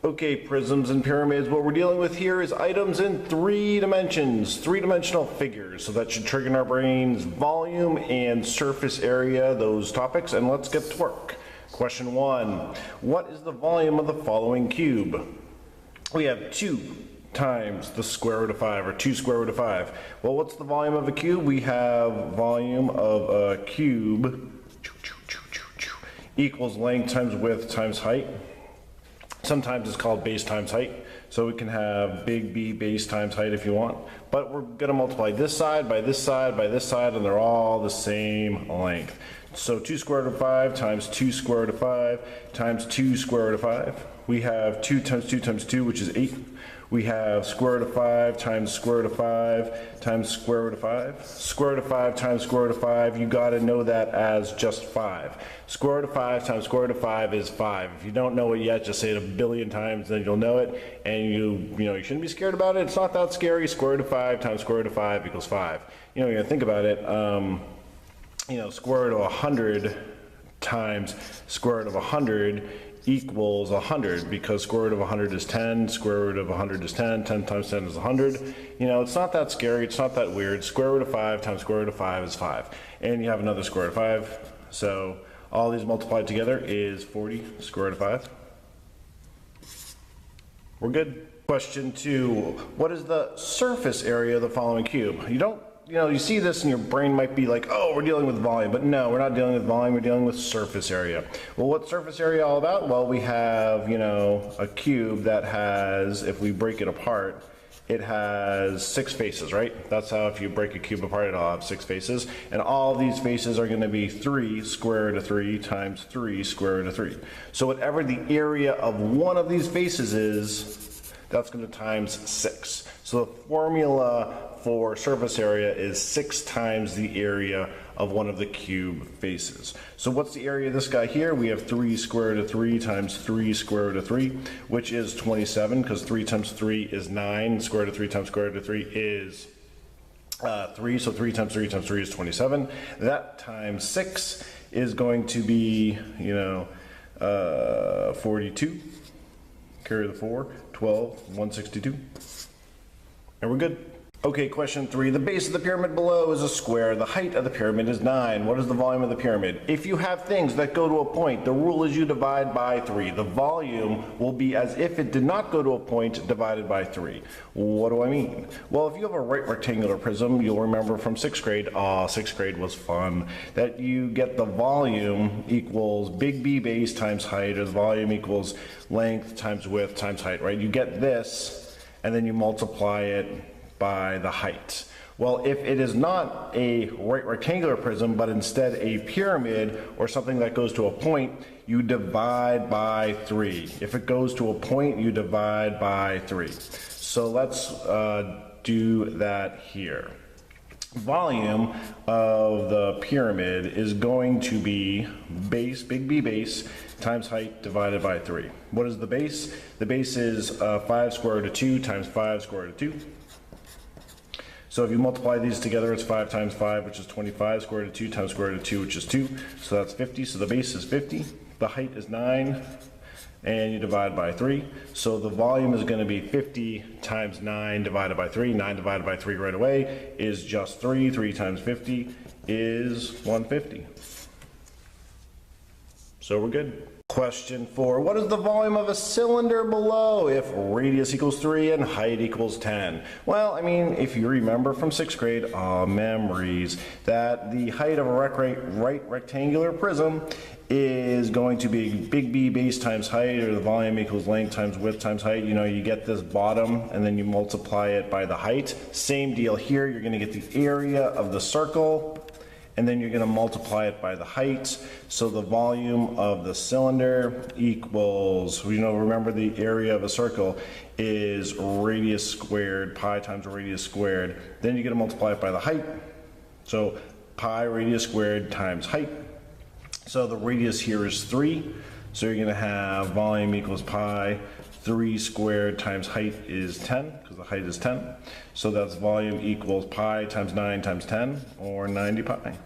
Okay, prisms and pyramids, what we're dealing with here is items in 3 dimensions, three-dimensional figures. So that should trigger in our brains volume and surface area, those topics, and let's get to work. Question 1, what is the volume of the following cube? We have 2 times the square root of 5, or 2 square root of 5. Well, what's the volume of a cube? We have volume of a cube equals length times width times height. Sometimes it's called base times height. So we can have big B base times height if you want. But we're going to multiply this side by this side by this side, and they're all the same length. So 2 square root of 5 times 2 square root of 5 times 2 square root of 5. We have 2 times 2 times 2, which is 8. We have square root of 5 times square root of 5 times square root of 5. Square root of 5 times square root of 5, you got to know that as just 5. Square root of 5 times square root of 5 is 5. If you don't know it yet, just say it a billion times, then you'll know it. And you shouldn't be scared about it. It's not that scary. Square root of 5 times square root of 5 equals 5. You gotta think about it. Square root of 100 times square root of 100 equals 100, because square root of 100 is 10, square root of 100 is 10, 10 times 10 is 100. It's not that scary, it's not that weird. Square root of 5 times square root of 5 is 5. And you have another square root of 5. So all these multiplied together is 40 square root of 5. We're good. Question 2, what is the surface area of the following cube? You see this and your brain might be like, oh, we're dealing with volume, but no, we're not dealing with volume, we're dealing with surface area. Well, what's surface area all about? Well, we have, a cube that has, if we break it apart, it has 6 faces, right? That's how if you break a cube apart, it'll have 6 faces. And all these faces are gonna be 3 square root of 3 times 3 square root of 3. So whatever the area of one of these faces is, that's gonna times 6. So the formula for surface area is 6 times the area of one of the cube faces. So what's the area of this guy here? We have 3 square root of 3 times 3 square root of 3, which is 27, because 3 times 3 is 9. Square root of 3 times square root of 3 is 3, so 3 times 3 times 3 is 27. That times 6 is going to be, 42. Carry the 4, 12, 162. And we're good. Okay, question 3. The base of the pyramid below is a square. The height of the pyramid is 9. What is the volume of the pyramid? If you have things that go to a point, the rule is you divide by 3. The volume will be as if it did not go to a point divided by 3. What do I mean? Well, if you have a right rectangular prism, you'll remember from 6th grade, 6th grade was fun, that you get the volume equals big B base times height, or the volume equals length times width times height, right? You get this, and then you multiply it by the height. Well, if it is not a right rectangular prism, but instead a pyramid or something that goes to a point, you divide by 3. If it goes to a point, you divide by 3. So let's do that here. Volume of the pyramid is going to be base, big B base, times height divided by 3. What is the base? The base is 5 square root of 2 times 5 square root of 2. So if you multiply these together, it's 5 times 5, which is 25, square root of 2 times square root of 2, which is 2. So that's 50, so the base is 50. The height is 9, and you divide by 3. So the volume is going to be 50 times 9 divided by 3. 9 divided by 3 right away is just 3. 3 times 50 is 150. So we're good. Question 4, what is the volume of a cylinder below if radius equals 3 and height equals 10? Well, if you remember from 6th grade, memories, that the height of a right rectangular prism is going to be big B base times height, or the volume equals length times width times height. You get this bottom and then you multiply it by the height. Same deal here, you're going to get the area of the circle, and then you're going to multiply it by the height. So the volume of the cylinder equals, remember the area of a circle is radius squared, pi times radius squared. Then you're going to multiply it by the height. So pi radius squared times height. So the radius here is 3. So you're going to have volume equals pi 3 squared times height is 10, because the height is 10. So that's volume equals pi times 9 times 10, or 90 pi.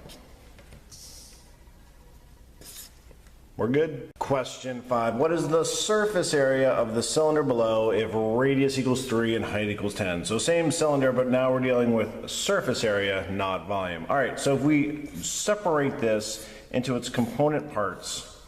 We're good. Question 5. What is the surface area of the cylinder below if radius equals 3 and height equals 10? So same cylinder, but now we're dealing with surface area, not volume. All right, so if we separate this into its component parts,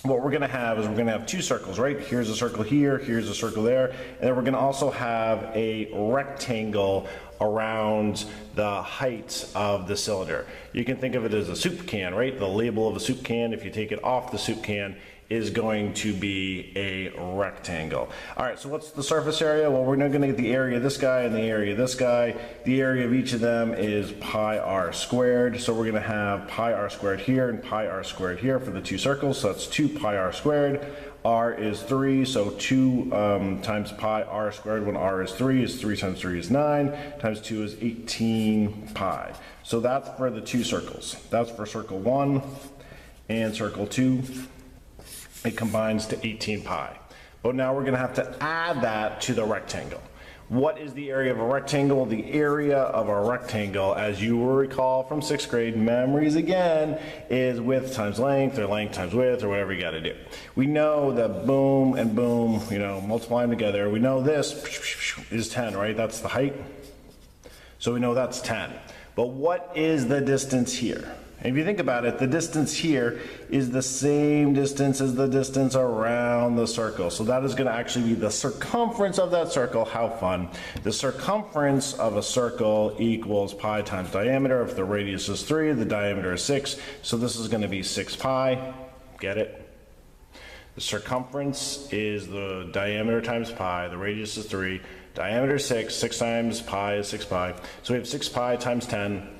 what we're going to have is we're going to have two circles, right? Here's a circle here, here's a circle there, and then we're going to also have a rectangle around the height of the cylinder. You can think of it as a soup can, right? The label of a soup can, if you take it off the soup can, is going to be a rectangle. All right, so what's the surface area? Well, we're now going to get the area of this guy and the area of this guy. The area of each of them is pi r squared. So we're going to have pi r squared here and pi r squared here for the two circles. So that's 2 pi r squared. R is 3, so 2 times pi r squared when r is 3 times 3 is 9, times 2 is 18 pi. So that's for the two circles. That's for circle 1 and circle 2. It combines to 18 pi. But now we're going to have to add that to the rectangle. What is the area of a rectangle? The area of a rectangle, as you will recall from 6th grade, memories again, is width times length, or length times width, or whatever you got to do. We know that boom and boom, multiply them together. We know this is 10, right? That's the height. So we know that's 10. But what is the distance here? And if you think about it, the distance here is the same distance as the distance around the circle. So that is going to actually be the circumference of that circle. How fun. The circumference of a circle equals pi times diameter. If the radius is 3, the diameter is 6. So this is going to be 6 pi. Get it? The circumference is the diameter times pi. The radius is 3. Diameter is 6. 6 times pi is 6 pi. So we have 6 pi times 10.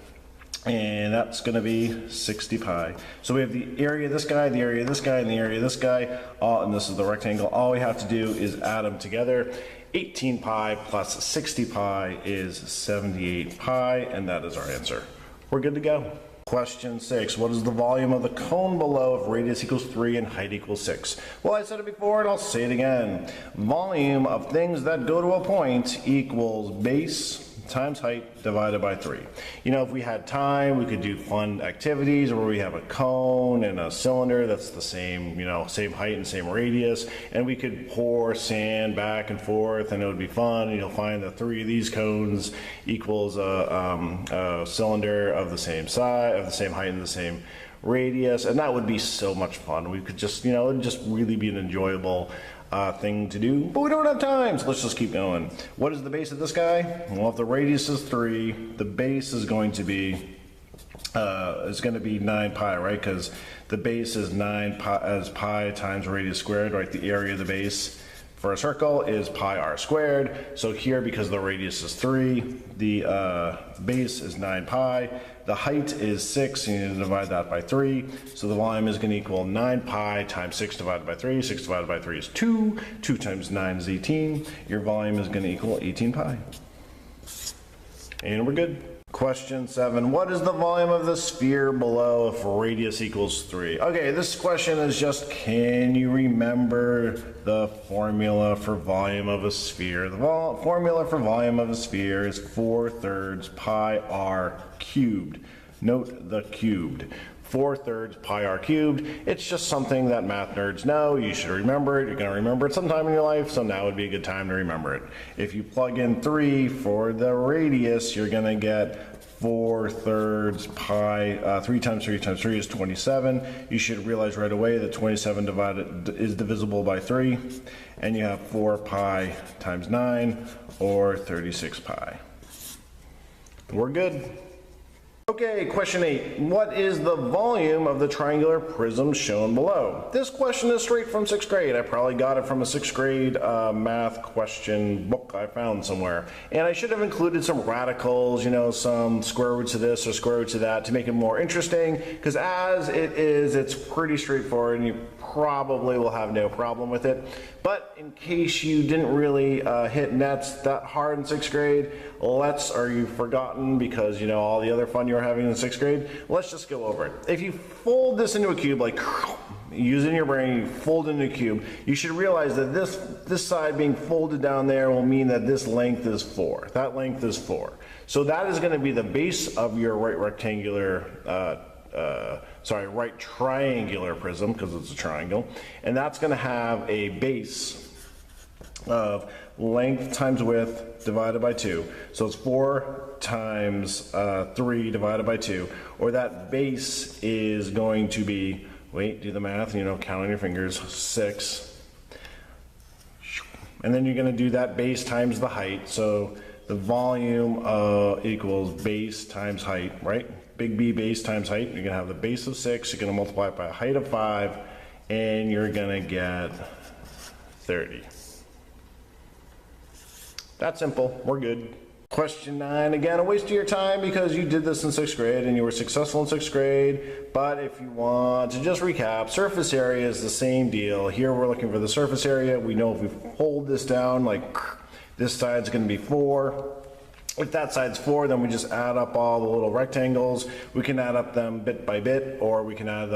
And that's going to be 60 pi. So we have the area of this guy, the area of this guy, and the area of this guy, and this is the rectangle. All we have to do is add them together. 18 pi plus 60 pi is 78 pi, and that is our answer. We're good to go. Question 6. What is the volume of the cone below if radius equals 3 and height equals 6? Well, I said it before and I'll say it again. Volume of things that go to a point equals base times height divided by 3. If we had time, we could do fun activities where we have a cone and a cylinder that's the same, same height and same radius, and we could pour sand back and forth, and it would be fun. And you'll find that 3 of these cones equals a cylinder of the same size, of the same height and the same radius, and that would be so much fun. We could just, it would just really be an enjoyable thing to do, but we don't have time, so let's just keep going. What is the base of this guy? Well, if the radius is 3, the base is going to be 9 pi, right? Because the base is 9 pi, as pi times radius squared, right? The area of the base for a circle is pi r squared. So here, because the radius is 3, the base is 9 pi. The height is 6, and you need to divide that by 3. So the volume is going to equal 9 pi times 6 divided by 3. 6 divided by 3 is 2. 2 times 9 is 18. Your volume is going to equal 18 pi. And we're good. Question 7. What is the volume of the sphere below if radius equals 3? Okay, this question is just, can you remember the formula for volume of a sphere? The formula for volume of a sphere is 4/3 pi r cubed. Note the cubed. 4/3 pi r cubed. It's just something that math nerds know. You should remember it. You're going to remember it sometime in your life, so now would be a good time to remember it. If you plug in 3 for the radius, you're going to get 4/3 pi, 3 times 3 times 3 is 27. You should realize right away that 27 is divisible by 3, and you have 4 pi times 9, or 36 pi. We're good. Okay, question 8. What is the volume of the triangular prism shown below? This question is straight from 6th grade. I probably got it from a 6th grade math question book I found somewhere. And I should have included some radicals, some square roots of this or square roots of that to make it more interesting, because as it is, it's pretty straightforward and you probably will have no problem with it. But in case you didn't really hit nets that hard in 6th grade, or you've forgotten because all the other fun you were having in 6th grade, let's just go over it. If you fold this into a cube, like using your brain, you fold into a cube, you should realize that this side being folded down there will mean that this length is 4. That length is 4. So that is going to be the base of your right rectangular right triangular prism, because it's a triangle, and that's going to have a base of length times width divided by 2. So it's 4 times 3 divided by 2, or that base is going to be, wait, do the math, count on your fingers, 6. And then you're going to do that base times the height. So the volume equals base times height, right? Big B base times height. You're going to have the base of 6. You're going to multiply it by a height of 5, and you're going to get 30. That's simple. We're good. Question 9, again, a waste of your time because you did this in 6th grade and you were successful in 6th grade. But if you want to just recap, surface area is the same deal. Here we're looking for the surface area. We know if we hold this down, like this side's going to be 4. If that side's 4, then we just add up all the little rectangles. We can add up them bit by bit, or we can add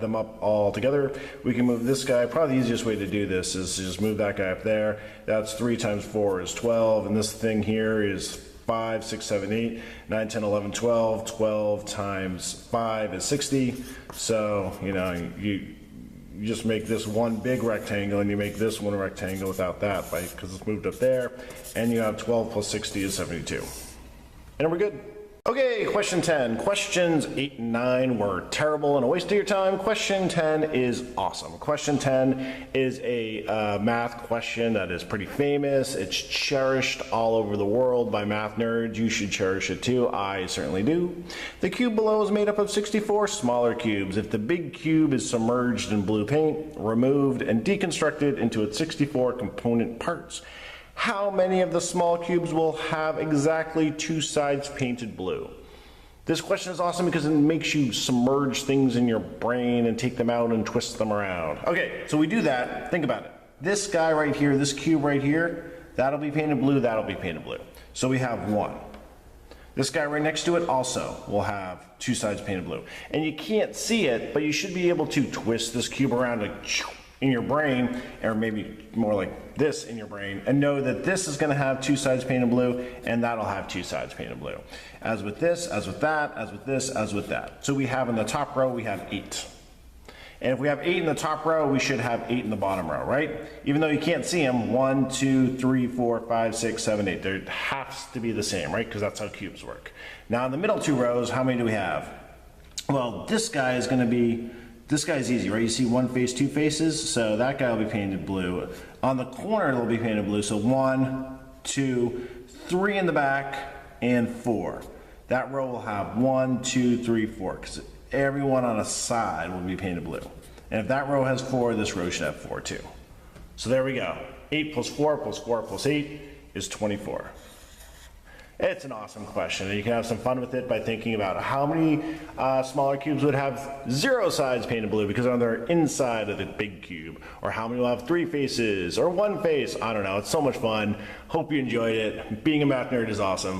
them up all together. We can move this guy. Probably the easiest way to do this is to just move that guy up there. That's 3 times 4 is 12, and this thing here is 5, 6, 7, 8, 9, 10, 11, 12. 12 times 5 is 60. So, you just make this one big rectangle and you make this one a rectangle without that, because it's moved up there, and you have 12 plus 60 is 72. And we're good. Okay, question 10. Questions 8 and 9 were terrible and a waste of your time. Question 10 is awesome. Question 10 is a math question that is pretty famous. It's cherished all over the world by math nerds. You should cherish it too. I certainly do. The cube below is made up of 64 smaller cubes. If the big cube is submerged in blue paint, removed, and deconstructed into its 64 component parts, how many of the small cubes will have exactly 2 sides painted blue? This question is awesome because it makes you submerge things in your brain and take them out and twist them around. Okay, so we do that. Think about it. This guy right here, this cube right here, that'll be painted blue, that'll be painted blue. So we have 1. This guy right next to it also will have 2 sides painted blue. And you can't see it, but you should be able to twist this cube around like in your brain, or maybe more like this in your brain, and know that this is going to have 2 sides painted blue, and that'll have 2 sides painted blue. As with this, as with that, as with this, as with that. So we have in the top row, we have 8. And if we have 8 in the top row, we should have 8 in the bottom row, right? Even though you can't see them, 1, 2, 3, 4, 5, 6, 7, 8. They have to be the same, right? Because that's how cubes work. Now in the middle 2 rows, how many do we have? Well, this guy is going to be, this guy's easy, right? You see 1 face, 2 faces, so that guy will be painted blue. On the corner, it'll be painted blue, so 1, 2, 3 in the back, and 4. That row will have 1, 2, 3, 4, because everyone on a side will be painted blue. And if that row has 4, this row should have 4 too. So there we go. 8 plus 4 plus 4 plus 8 is 24. It's an awesome question, and you can have some fun with it by thinking about how many smaller cubes would have 0 sides painted blue because they're on their inside of the big cube, or how many will have 3 faces or 1 face. I don't know. It's so much fun. Hope you enjoyed it. Being a math nerd is awesome.